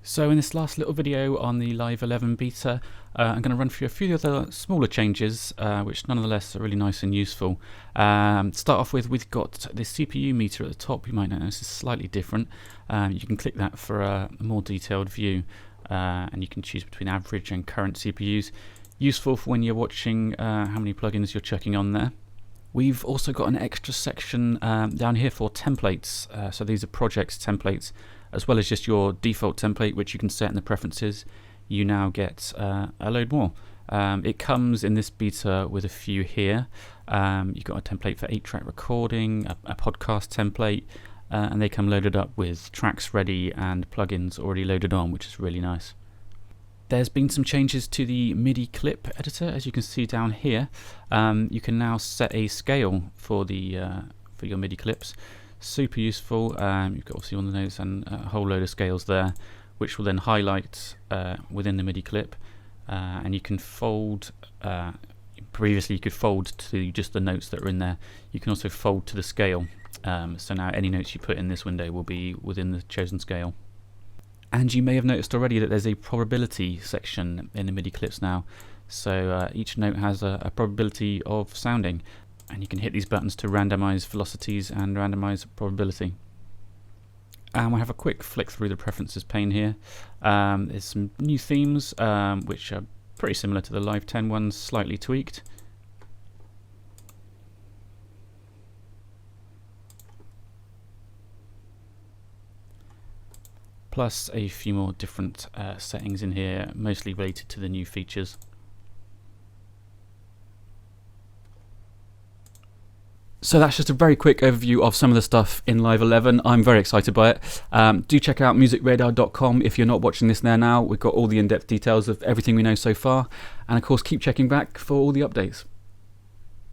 So in this last little video on the Live 11 beta, I'm going to run through a few other smaller changes, which nonetheless are really nice and useful. To start off with, we've got the CPU meter at the top. You might notice it's slightly different. You can click that for a more detailed view, and you can choose between average and current CPUs. Useful for when you're watching how many plugins you're checking on there. We've also got an extra section down here for templates. So these are projects templates, as well as just your default template, which you can set in the preferences. You now get a load more. It comes in this beta with a few here. You've got a template for 8-track recording, a podcast template, and they come loaded up with tracks ready and plugins already loaded on, which is really nice. There's been some changes to the Midi clip editor, as you can see down here. You can now set a scale for your Midi clips. Super useful. You've got obviously all the notes and a whole load of scales there, which will then highlight within the Midi clip. And you can fold. Previously, you could fold to just the notes that are in there. You can also fold to the scale. So now any notes you put in this window will be within the chosen scale. And you may have noticed already that there's a probability section in the Midi clips now. So each note has a probability of sounding, and you can hit these buttons to randomize velocities and randomize probability. And we'll have a quick flick through the preferences pane here. There's some new themes, which are pretty similar to the Live 10 ones, slightly tweaked. Plus a few more different settings in here, mostly related to the new features. So that's just a very quick overview of some of the stuff in Live 11. I'm very excited by it. Do check out musicradar.com if you're not watching this there now. We've got all the in-depth details of everything we know so far. And of course, keep checking back for all the updates.